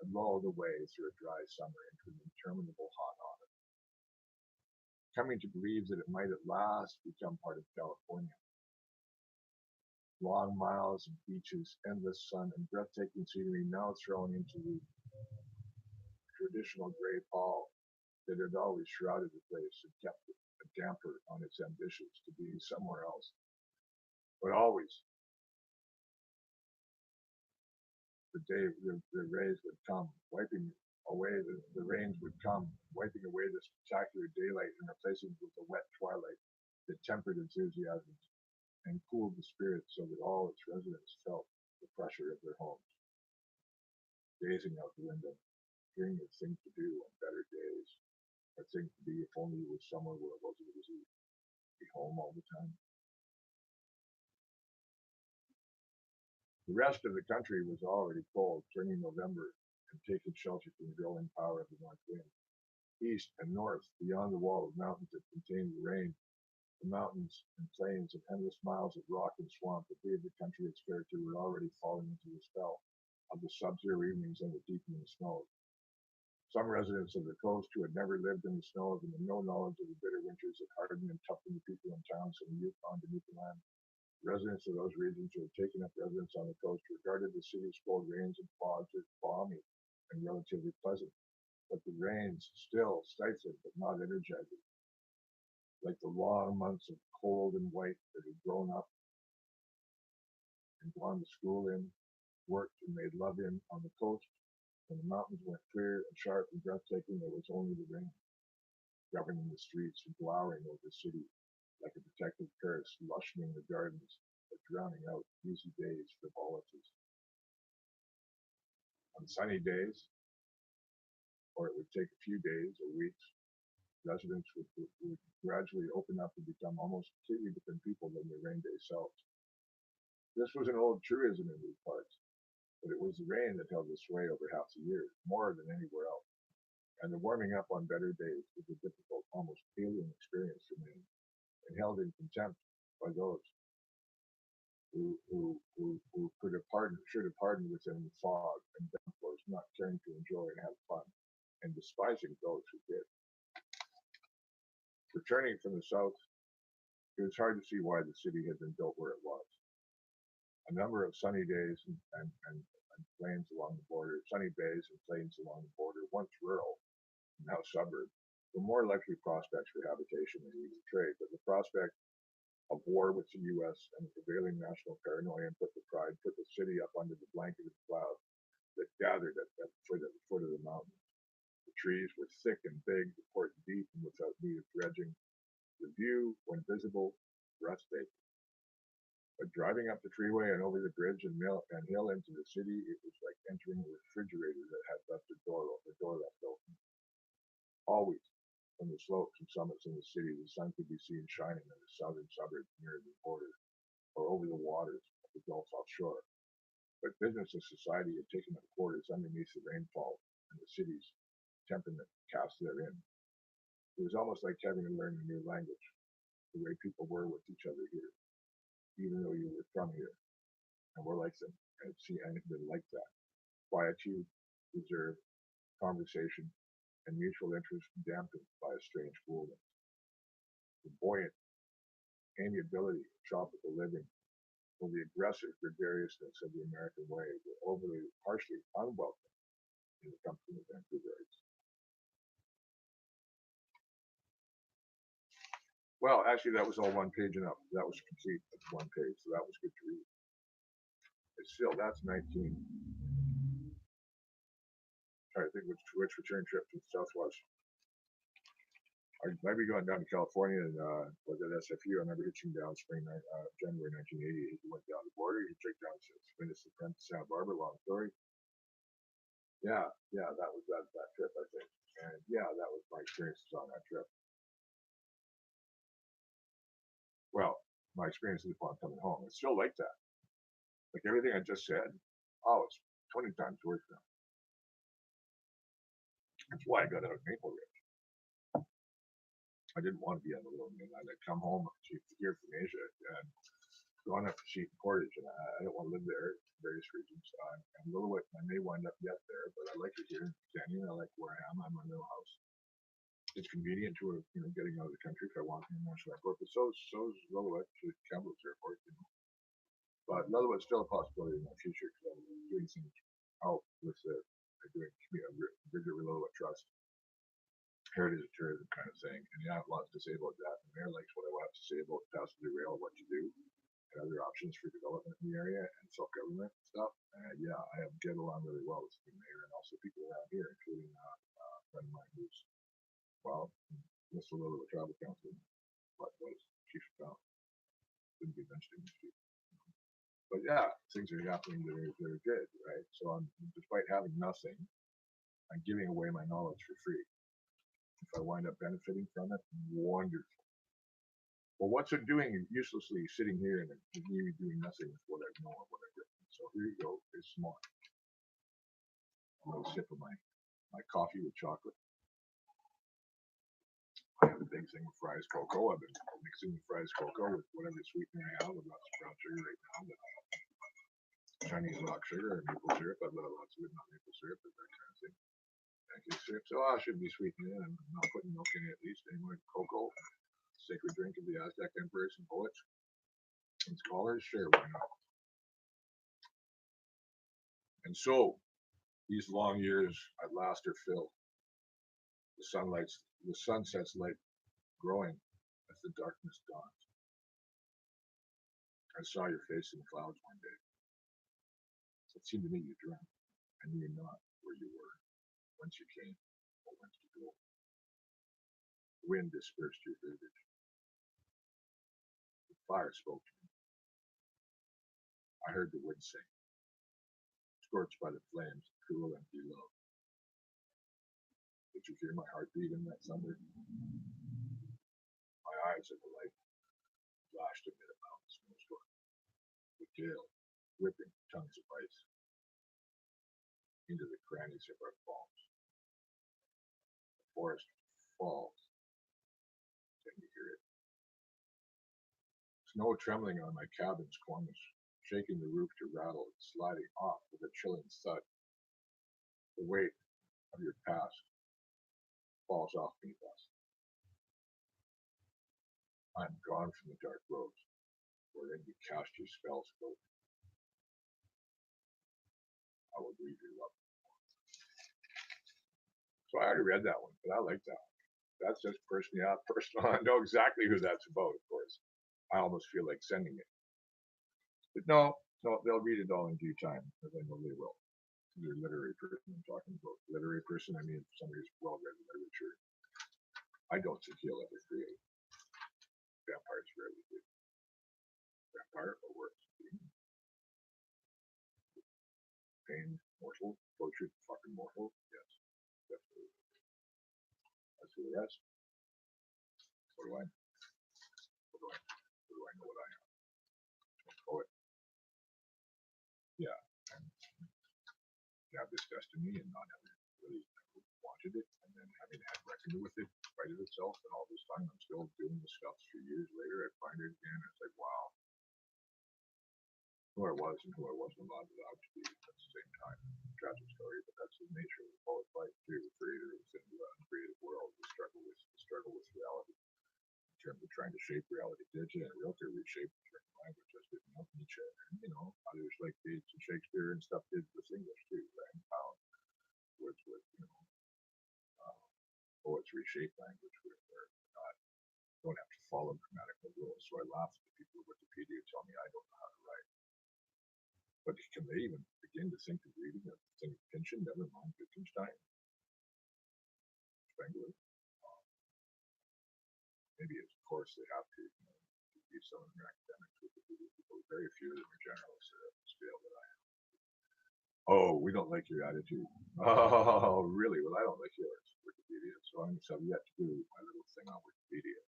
and lulled away through a dry summer into an interminable hot autumn, coming to believe that it might at last become part of California, long miles of beaches, endless sun, and breathtaking scenery now thrown into the traditional gray pall that had always shrouded the place and kept a damper on its ambitions to be somewhere else. But always, the rays would come, wiping away the rains would come, wiping away the spectacular daylight and replacing it with a wet twilight that tempered enthusiasms and cooled the spirits so that all its residents felt the pressure of their homes. Gazing out the window, dreaming of things to do on better days, or things to be if only it was somewhere where it wasn't easy to be home all the time. The rest of the country was already cold, turning November and taking shelter from the growing power of the north wind. East and north, beyond the wall of mountains that contained the rain, the mountains and plains and endless miles of rock and swamp that gave the country its character were already falling into the spell of the sub-zero evenings and the deepening snows. Some residents of the coast who had never lived in the snows and had no knowledge of the bitter winters that hardened and toughened the people in towns from the Yukon to Newfoundland. Residents of those regions who had taken up residence on the coast regarded the city's cold rains and fogs as balmy and relatively pleasant, but the rains still stifling but not energizing, like the long months of cold and white that had grown up and gone to school in, worked and made love in on the coast. When the mountains went clear and sharp and breathtaking, there was only the rain, governing the streets and glowering over the city like a protective curse, lushening the gardens, but drowning out easy days' frivolities. On sunny days, or it would take a few days or weeks, residents would gradually open up and become almost completely different people than their rain day selves. This was an old truism in these parts, but it was the rain that held the sway over half the year, more than anywhere else. And the warming up on better days was a difficult, almost alien experience for many, and held in contempt by those who should have pardoned within the fog and downpours, not caring to enjoy and have fun, and despising those who did. Returning from the south, it was hard to see why the city had been built where it was. A number of sunny days and plains along the border, sunny bays and plains along the border, once rural, now suburb, were more likely prospects for habitation and even trade, but the prospect of war with the U.S. and the prevailing national paranoia put the city up under the blanket of clouds that gathered at the foot of the mountain. The trees were thick and big, the port deep and without need of dredging. The view, when visible, breathtaking. But driving up the freeway and over the bridge and hill into the city, it was like entering a refrigerator that had left the door left open. Always, from the slopes and summits in the city, the sun could be seen shining in the southern suburbs near the border, or over the waters of the Gulf offshore. But business and society had taken up quarters underneath the rainfall and the city's temperament cast therein. It was almost like having to learn a new language, the way people were with each other here, even though you were from here, and were like them, and had been like that. Quietude, reserve, conversation, and mutual interest dampened by a strange coolness. The buoyant amiability of tropical living, or the aggressive gregariousness of the American way, were harshly unwelcome in the company of Vancouverites. Well, actually, that was all one page enough. That was complete. That's one page, so that was good to read. It's still, that's 19. I think which return trip to the Southwest. I might be going down to California and was at SFU. I remember hitching down January 1980. He went down the border. He checked down to Santa Barbara. Long story. Yeah, that was that trip, I think. And yeah, that was my experiences on that trip. Well, my experiences upon coming home. It's still like that. Like everything I just said, it's 20 times worse now. That's why I got out of Maple Ridge. I didn't want to be on the Little Mainland. I'd come home here from Asia and gone up to Sheep and Portage, and I don't want to live there for various reasons. I'm a little bit, I may wind up yet there, but I like it here in Canyon. I like where I am. I'm in my little house. It's convenient to getting out of the country if I want to. But so is Lillooet to Kamloops Airport. But in other words, still a possibility in the future because I'm doing things out with doing rigor reload trust, heritage and tourism kind of thing. And yeah, I have lots to say about that. The mayor likes what I have to say about passenger rail, what to do, and other options for development in the area and self-government stuff. Yeah, I get along really well with the mayor and also people around here, including a friend of mine who's, well, Mr. Little of the Travel Council, what was chief of town. Didn't be mentioning the chief. But yeah, things are happening that are good, right? So despite having nothing, I'm giving away my knowledge for free. If I wind up benefiting from it, wonderful. Well, what's it doing uselessly sitting here and me doing nothing with what I know or what I've written? So here you go. It's smart. A little sip of my coffee with chocolate. I have a big thing of fries cocoa. I've been mixing the fries cocoa with whatever sweetener I have. I've got some brown sugar right now, but Chinese rock sugar or maple syrup. I've got lots of it, not maple syrup, but that kind of thing. Pancake syrup. So I should be sweetening it. I'm not putting milk in it at least anymore. Cocoa. Sacred drink of the Aztec emperors and poets and scholars, sure, why not? And so, these long years at last are filled. The sunset's light growing as the darkness dawns. I saw your face in the clouds one day. It seemed to me you dreamt. I knew not where you were, whence you came, or whence to go. The wind dispersed your visage. Fire spoke to me. I heard the wood sing, scorched by the flames, cool and below. Did you hear my heartbeat in that thunder? My eyes at the light flashed amid a mountain snowstorm, the gale whipping tongues of ice into the crannies of our palms. The forest falls. Can you hear it? Snow trembling on my cabin's cornice, shaking the roof to rattle and sliding off with a chilling thud. The weight of your past falls off me thus. I am gone from the dark roads, wherein you cast your spells about me. I will breathe your love. So I already read that one, but I like that one. That's just personal. I know exactly who that's about, of course. I almost feel like sending it. But no, they'll read it all in due time, as I know they will. They're a literary person I'm talking about. Literary person, I mean somebody who's well-read in literature. I don't think he'll ever create. Vampires rarely do. Vampire or worse. Pain, mortal, tortured, fucking mortal. Yes, definitely. As for the rest, what do I know? What do I know what I am? I'm a poet. Yeah, and have this destiny and not having really wanted it, and then having had reckoned with it, spite of itself, and all this time I'm still doing the stuff 3 years later. I find it again. It's like, wow, who I was and who I wasn't allowed to be at the same time. Tragic story, but that's the nature of the poet's life too. The creator within the creative world, the struggle with reality. In terms of trying to shape reality, Nietzsche and Rilke reshaped the German language, just didn't help Nietzsche. And others like Gates and Shakespeare and stuff did with English too, right? Wordsworth, poets reshape language where they're not, don't have to follow grammatical rules. So I laugh at the people at Wikipedia who tell me I don't know how to write. But can they even begin to think of reading a thing of Pynchon, never mind Wittgenstein? Spengler? Maybe of course they have to be some of them academics with people. Very few of them are generalists at the scale that I am. Oh, we don't like your attitude. Oh, really? Well, I don't like yours, Wikipedia. So I've yet to do my little thing on Wikipedia.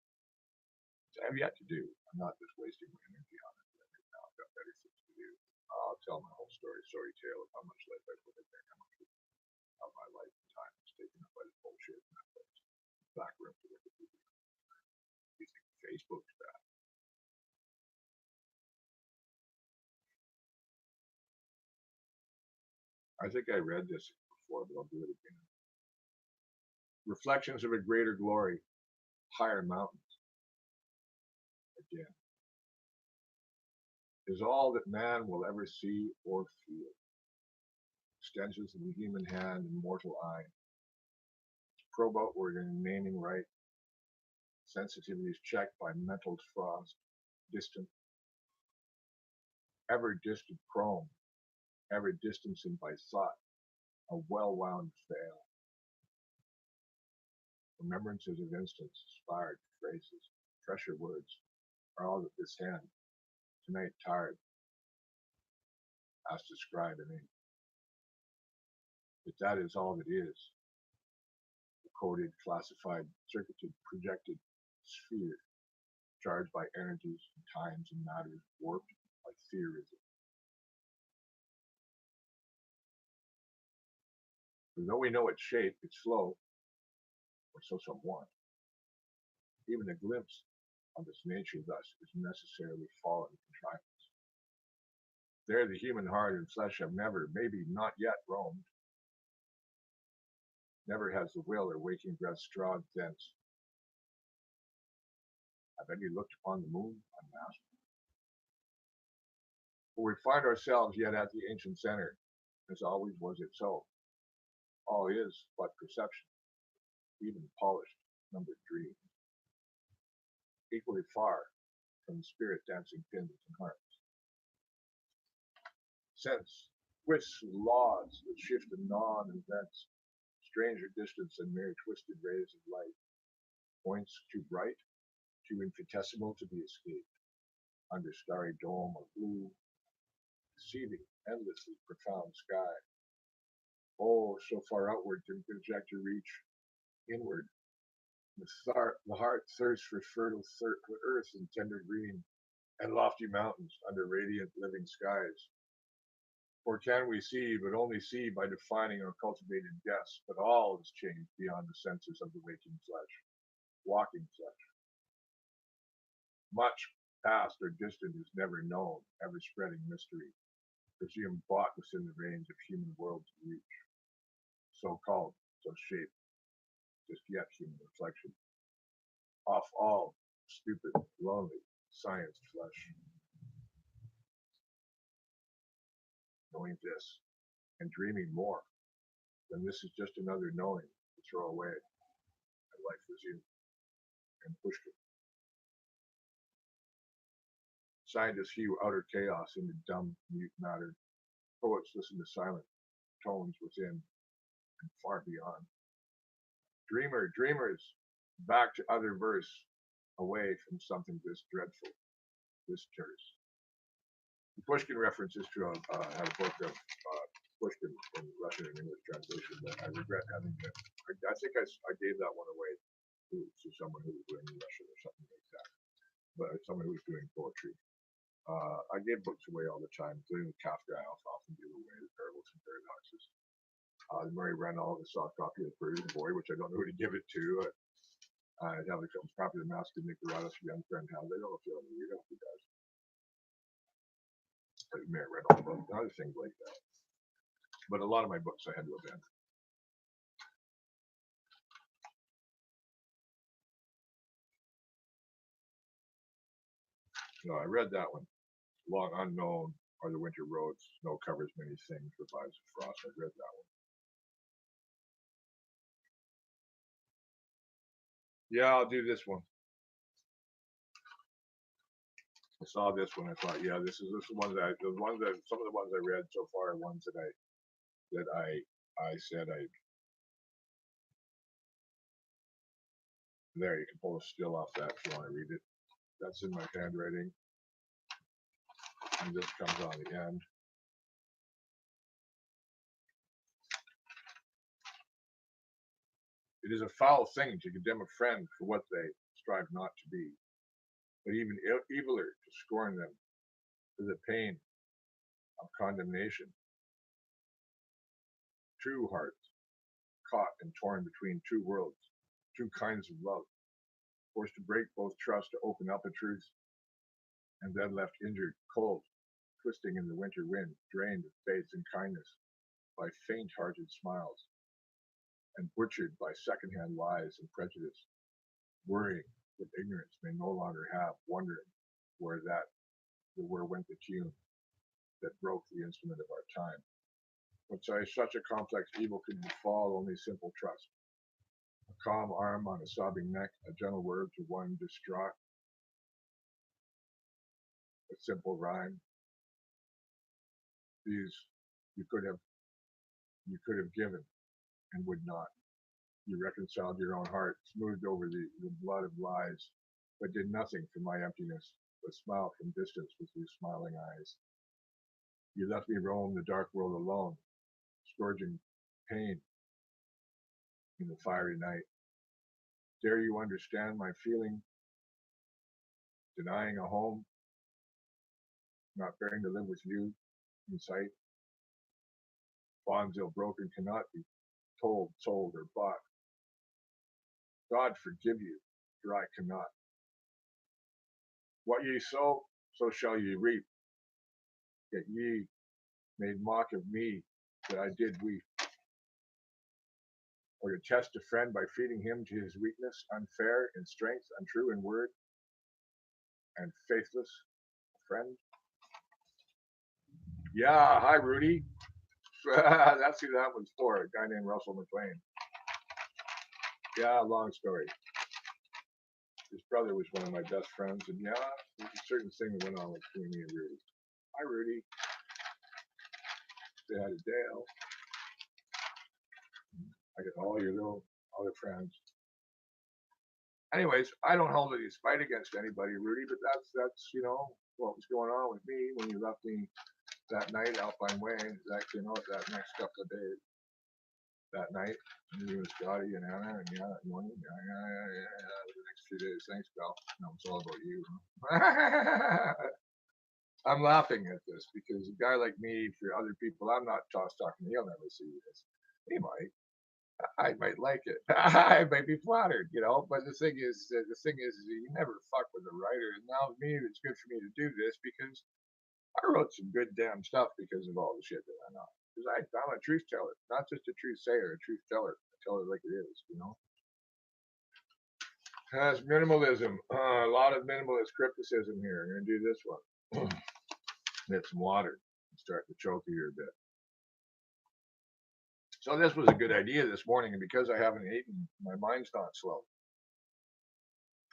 So I have yet to do. I'm not just wasting my energy on it right now. I've got better things to do. I'll tell my whole story tale of how much life I put in there, how much of my life and time is taken up by the bullshit in that place. Back room to Wikipedia. You think Facebook's bad? I think I read this before, but I'll do it again. Reflections of a greater glory, higher mountains. Again. is all that man will ever see or feel. Extensions of the human hand and mortal eye. Probe outward in naming right. Sensitivity is checked by mental frost. Distant. Ever distant chrome. Ever distancing by thought. A well-wound veil. Remembrances of instants, inspired phrases, pressure words are all at this hand. Tonight tired. As described in ink. But that is all that is. The coded, classified, circuited, projected sphere, charged by energies and times and matters, warped by theorism. For though we know its shape, its flow, or so some want, even a glimpse of its nature thus is necessarily fallen contrivance. There the human heart and flesh have never, maybe not yet roamed. Never has the will or waking breath strawed thence. Have any looked upon the moon unmasked? For we find ourselves yet at the ancient center, as always was it so. All is but perception, even polished, numbered dreams. Equally far from the spirit dancing pins and hearts. Sense, twists and laws that shift and gnaw and events, stranger distance than mere twisted rays of light, points too bright, too infinitesimal to be escaped, under starry dome or blue, deceiving endlessly profound sky. Oh, so far outward can project your reach, inward. The heart thirsts for fertile earth and tender green, and lofty mountains under radiant living skies. Or can we see, but only see by defining our cultivated guess, but all is changed beyond the senses of the waking flesh, walking flesh. Much past or distant is never known, ever spreading mystery, presumed bought within the range of human world's reach. So called, so shaped, just yet human reflection. Off all stupid, lonely, science flesh. Knowing this, and dreaming more, then this is just another knowing to throw away, and life resumed, and Pushkin. Scientists hew outer chaos into dumb, mute matter. Poets listen to silent tones within and far beyond. Dreamers, back to other verse, away from something this dreadful, this terse. The Pushkin references to have a book of Pushkin in Russian and English translation that I regret having to. I think I gave that one away to someone who was doing Russian or something like that, but someone who was doing poetry. I give books away all the time, including the Kafka. I also often give away the Parables and Paradoxes. The Murray Renault, the soft copy of the Persian Boy, which I don't know who to give it to. I have a copy of the Mask of Nicaratus for young friend has. I don't know if you'll read it, if he does. Murray Renault book, other things like that. But a lot of my books I had to abandon. No, I read that one. Long Unknown are the Winter Roads. Snow covers many things, revives the frost. I read that one. Yeah, I'll do this one. I saw this one. I thought, yeah, this is one that some of the ones I read so far are ones that I said I. There, you can pull a still off that if you want to read it. That's in my handwriting, and this comes on the end. It is a foul thing to condemn a friend for what they strive not to be, but even eviler to scorn them for the pain of condemnation. True hearts, caught and torn between two worlds, two kinds of love, forced to break both trust to open up a truth, and then left injured, cold, twisting in the winter wind, drained of faith and kindness by faint-hearted smiles, and butchered by second-hand lies and prejudice, worrying that ignorance may no longer have, wondering where that where went the tune that broke the instrument of our time. When such a complex evil could befall only simple trust. A calm arm on a sobbing neck, a gentle word to one distraught, a simple rhyme. These you could have given and would not. You reconciled your own heart, smoothed over the blood of lies, but did nothing for my emptiness, but smiled from distance with your smiling eyes. You left me roam the dark world alone, scourging pain in the fiery night. Dare you understand my feeling, denying a home, not bearing to live with you in sight? Bonds ill broken cannot be told, sold, or bought. God forgive you, for I cannot. What ye sow, so shall ye reap. Yet ye made mock of me that I did weep. Or to test a friend by feeding him to his weakness, unfair in strength, untrue in word, and faithless friend. Yeah, hi Rudy. That's who that was for, a guy named Russell McLean. Yeah, long story. His brother was one of my best friends, and yeah, there's a certain thing that went on between me and Rudy. Hi Rudy. Say hi to Dale. I got all your little other friends. Anyways, I don't hold any spite against anybody, Rudy, but that's what was going on with me when you left me that night, Alpine Way. Actually, that next couple of days, that night, you and Scotty and Anna, and yeah, that morning, yeah, the next few days. Thanks, Val. No, it's all about you. Huh? I'm laughing at this because a guy like me, for other people, I'm not talking. He'll never see this. He might. I might like it. I might be flattered, But the thing is, you never fuck with a writer. And now, me, it's good for me to do this because I wrote some good damn stuff because of all the shit that I know. Because I'm a truth teller, not just a truth sayer, a truth teller. I tell it like it is. That's minimalism. A lot of minimalist criticism here. I'm gonna do this one. Get some water. I'm starting to choke here a bit. So this was a good idea this morning, and because I haven't eaten, my mind's not slow.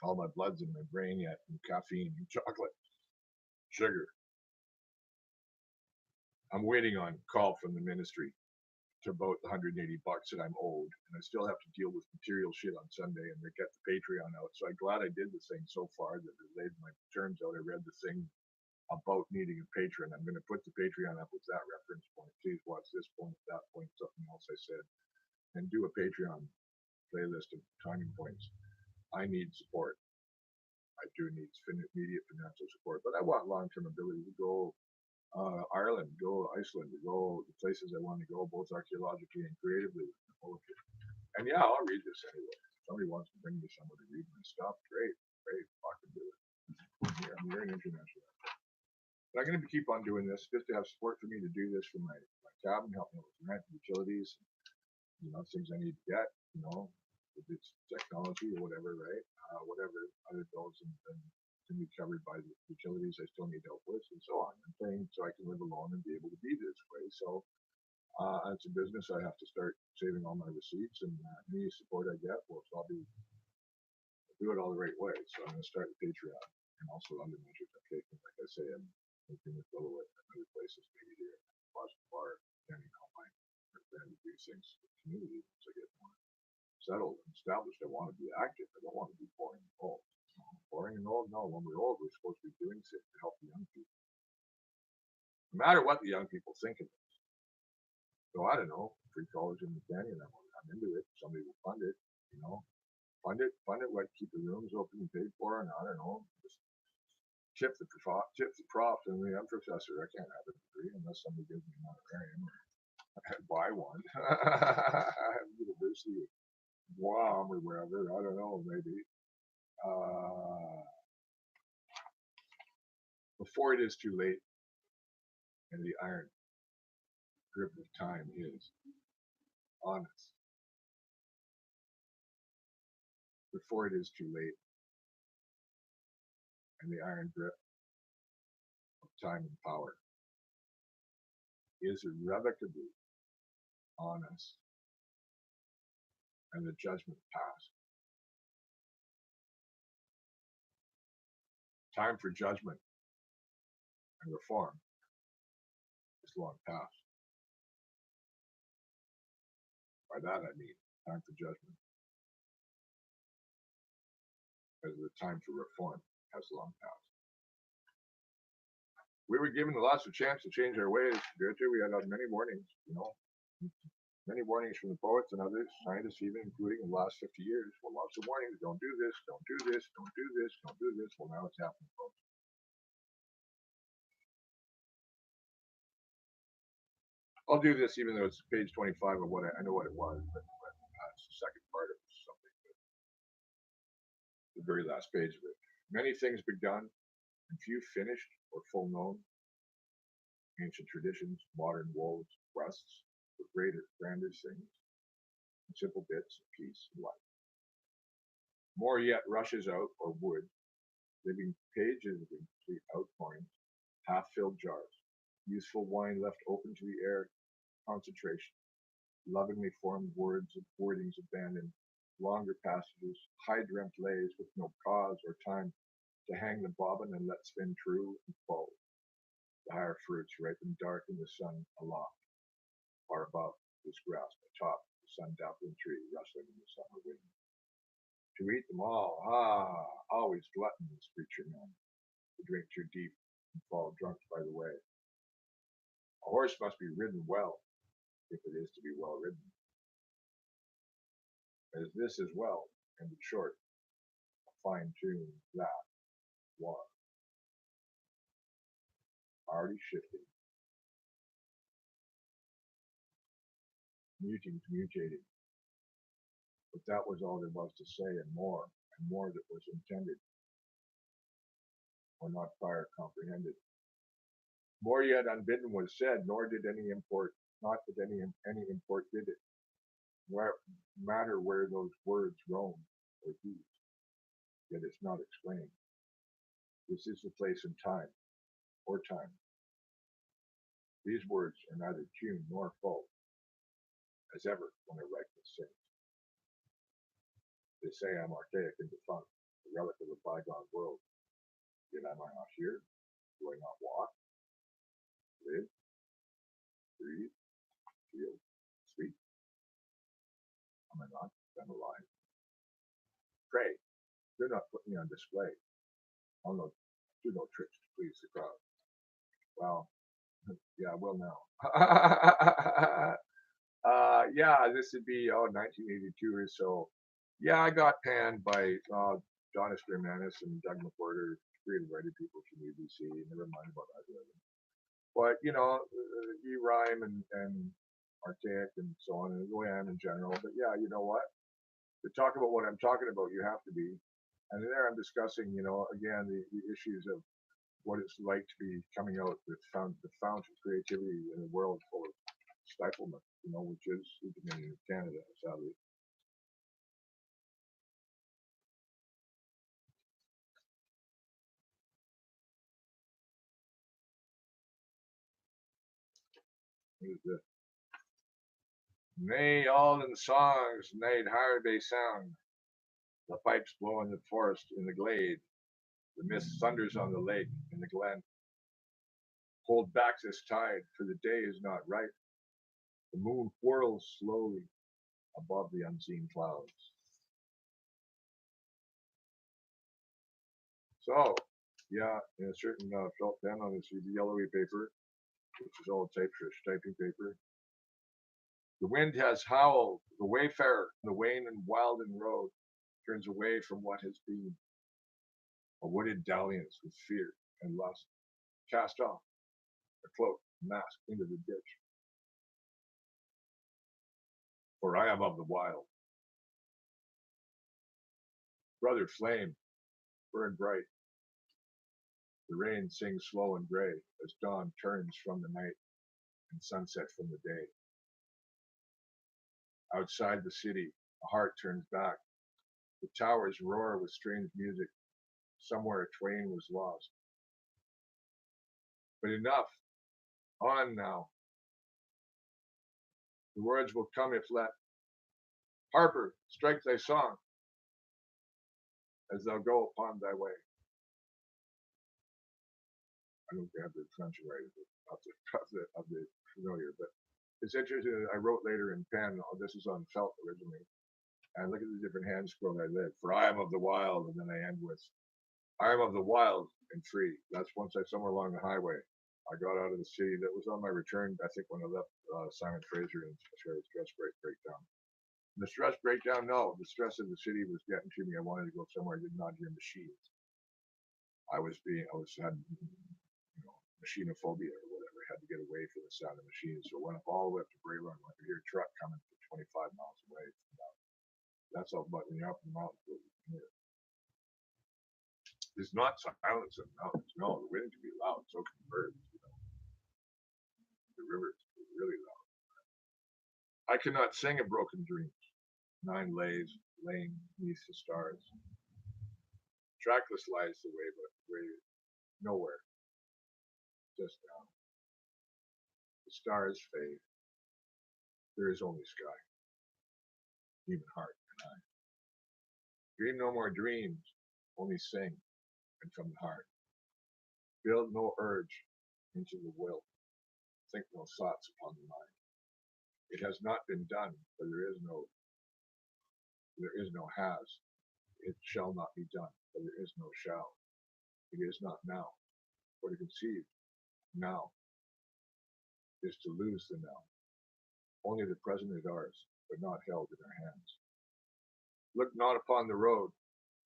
All my blood's in my brain yet, from caffeine and chocolate, sugar. I'm waiting on a call from the ministry to about the $180 that I'm owed, and I still have to deal with material shit on Sunday, and they get the Patreon out. So I'm glad I did the thing so far that they laid my terms out. I read the thing about needing a patron. I'm going to put the Patreon up with that reference point. Please watch this point, that point, something else I said, and do a Patreon playlist of timing points. I need support. I do need immediate financial support, but I want long-term ability to go Ireland, go Iceland, to go the places I want to go, both archaeologically and creatively with the poetry. And yeah, I'll read this anyway. If somebody wants to bring me someone to read my stuff, great, fucking do it. Yeah, I'm very international. But I'm going to keep on doing this just to have support for me to do this for my cabin, help me with rent, utilities, things I need to get, if it's technology or whatever, right? Whatever other bills and can be covered by the utilities I still need help with, and so on. I'm paying so I can live alone and be able to be this way. So it's a business. I have to start saving all my receipts, and any support I get, well, so I'll do it all the right way. So I'm going to start the Patreon and also other measures I'm taking. Like I say, I'm thinking with Little and other places, maybe here, Boston Bar, depending on my plan to do things with the community once I get more settled and established. I want to be active. I don't want to be boring and old. Boring and old? No, when we're old, we're supposed to be doing things to help the young people. No matter what the young people think of it. So I don't know, free college in the canyon, I'm into it. Somebody will fund it, fund it, what, keep the rooms open and paid for, and I don't know, just tip the prof, and I'm professor. I can't have a degree unless somebody gives me an honorarium or I buy one. University of Guam or wherever, I don't know, maybe. Before it is too late, and the iron grip of time is on us. Before it is too late, and the iron grip time and power is irrevocably on us, and the judgment passed. Time for judgment and reform is long past. By that I mean time for judgment, as the time for reform has long passed. We were given lots of chance to change our ways. We had many warnings, many warnings from the poets and others, scientists even, including in the last 50 years. Well, lots of warnings, don't do this, don't do this, don't do this, don't do this. Well, now it's happening, folks. I'll do this even though it's page 25 of what I know what it was, but it's the second part of something, the very last page of it. Many things begun, and few finished or full known. Ancient traditions, modern woes, quests for greater, grander things, and simple bits of peace and life. More yet rushes out or would, leaving pages of incomplete outpourings, half-filled jars, useful wine left open to the air, concentration, lovingly formed words of wordings abandoned, longer passages, high-dreamt lays with no cause or time to hang the bobbin and let spin true and full. The higher fruits ripen dark in the sun aloft, far above is grasped atop the sun-dappling tree rustling in the summer wind. To eat them all, always glutton this preacher man, to drink too deep and fall drunk by the way. A horse must be ridden well, if it is to be well ridden. As this is well, and in short, a fine tune that was. Already shifting, muting to mutating. But that was all there was to say, and more that was intended, or not prior comprehended. More yet unbidden was said, nor did any import, not that any import did it. Matter where those words roam or used, yet it's not explained. This is the place and time, or time. These words are neither tune nor full, as ever when a ripeness sings. They say I'm archaic and defunct, a relic of a bygone world. Yet am I not here? Do I not walk, live, breathe, feel, speak? Am I not then alive? Pray, do not put me on display. I'll do no tricks to please the crowd. Well, yeah, I will now. This would be 1982 or so. Yeah, I got panned by Donna Spermanis and Doug McWhorter, three invited people from UBC. Never mind about either of them. But you rhyme and archaic and so on, and the way I am in general. But yeah, you know what? To talk about what I'm talking about, you have to be. And there I'm discussing, again, the issues of what it's like to be coming out with the fount of creativity in a world full of stiflement, which is the Dominion of Canada, sadly. What is this? Nay, Aulden songs, nae Harbe sound. The pipes blow in the forest, in the glade. The mist thunders on the lake, in the glen. Hold back this tide, for the day is not ripe. The moon whirls slowly above the unseen clouds. So, yeah, in a certain felt pen on this yellowy paper, which is old typing paper. The wind has howled, the wayfarer, the wane and wilden road turns away from what has been. A wooded dalliance with fear and lust, cast off, a cloak, mask into the ditch. For I am of the wild. Brother flame, burn bright. The rain sings slow and gray as dawn turns from the night and sunset from the day. Outside the city, a heart turns back. The towers roar with strange music. Somewhere a twain was lost. But enough. On now. The words will come if let. Harper, strike thy song as thou go upon thy way. I don't have the French right of the familiar, but it's interesting. I wrote later in pen, oh, this is on felt originally, and look at the different hand scroll I live. For I am of the wild, and then I end with, I am of the wild and free. That's once I somewhere along the highway. I got out of the city. That was on my return, I think, when I left Simon Fraser and shared stress breakdown. The stress breakdown, no, the stress of the city was getting to me. I wanted to go somewhere I did not hear machines. I had, machinophobia or whatever. I had to get away from the sound of machines. So I went up all the way up to Braylon. I could hear a truck coming from 25 miles away. That's how, but when you're up in the mountains, you can hear it. There's not silence in the mountains. No, the wind can be loud. So can the birds. The rivers are really loud. I cannot sing a broken dream. 9 lays laying beneath the stars. Trackless lies the way, but way nowhere. Just now. The stars fade. There is only sky. Even heart and eye. Dream no more dreams. Only sing, and from the heart. Build no urge into the will. Think no thoughts upon the mind. It has not been done, for there is no has. It shall not be done, for there is no shall. It is not now. For to conceive now is to lose the now. Only the present is ours, but not held in our hands. Look not upon the road,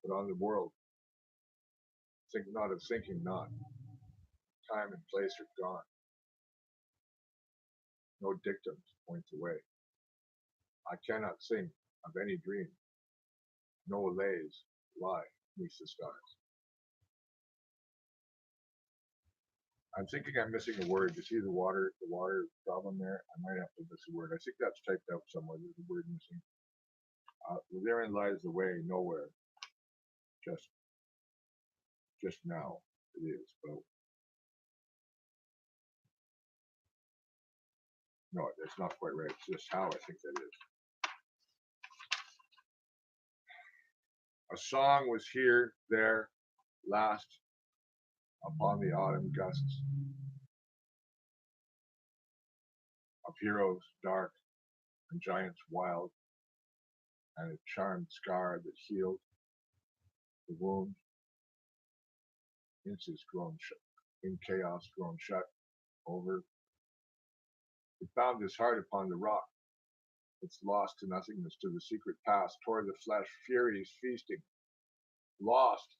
but on the world. Think not of thinking not. Time and place are gone. No dictums point the way. I cannot sing of any dream. No lays lie beneath the stars. I'm thinking I'm missing a word. You see the water problem there? I might have to miss a word. I think that's typed out somewhere. There's a word missing. Therein lies the way, nowhere. Just now it is. But no, that's not quite right. It's just how I think that is. A song was here, there, last, upon the autumn gusts. Of heroes dark and giants wild, and a charmed scar that healed the wound. Inches grown in chaos, grown shut over. It bound his heart upon the rock. It's lost to nothingness, to the secret past, toward the flesh, furies feasting. Lost,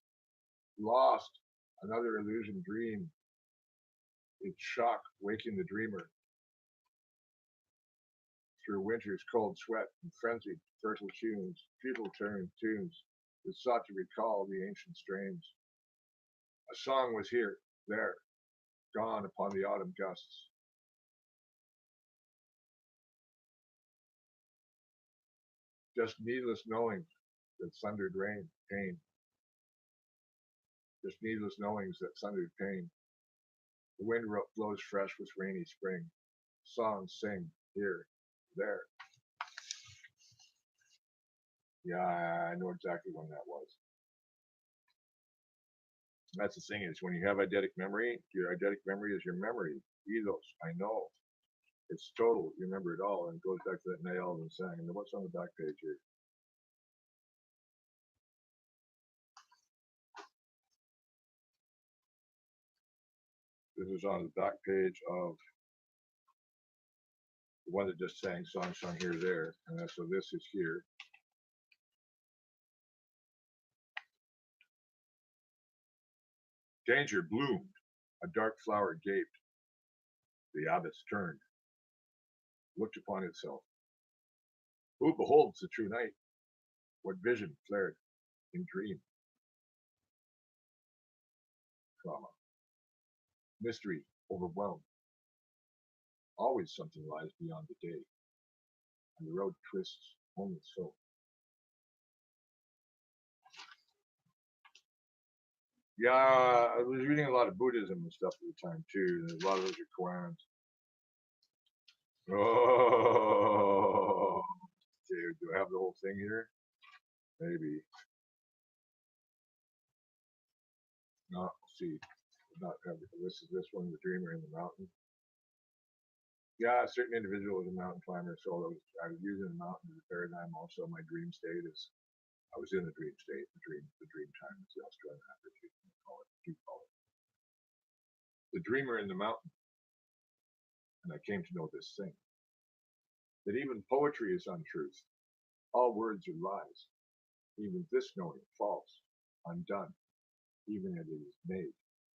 another illusion dream. Its shock waking the dreamer. Through winter's cold sweat and frenzied, fertile tunes, futile tunes that sought to recall the ancient strains. A song was here, there, gone upon the autumn gusts. Just needless knowings that thundered pain. Just needless knowings that thundered pain. The wind blows fresh with rainy spring. Songs sing here, there. Yeah, I know exactly when that was. That's the thing is when you have eidetic memory, your eidetic memory is your memory. Ethos, I know. It's total. You remember it all, and it goes back to that Nay Aulden sang. And what's on the back page here? This is on the back page of the one that just sang song here, there, and so this is here. Danger bloomed, a dark flower gaped. The abbess turned, looked upon itself. Who beholds the true night? What vision flared in dream? Trauma. Mystery overwhelmed. Always something lies beyond the day, and the road twists only so. Yeah, I was reading a lot of Buddhism and stuff at the time too. And a lot of those are koans. Oh, dude, do I have the whole thing here? Maybe. No, let's see. Not have this is this one, the dreamer in the mountain. Yeah, a certain individual was a mountain climber, so I was using the mountain as a paradigm. Also, my dream state is I was in a dream state. The dream time is the Australian average. You call it the dreamer in the mountain. And I came to know this thing that even poetry is untruth. All words are lies. Even this knowing false, undone, even as it is made.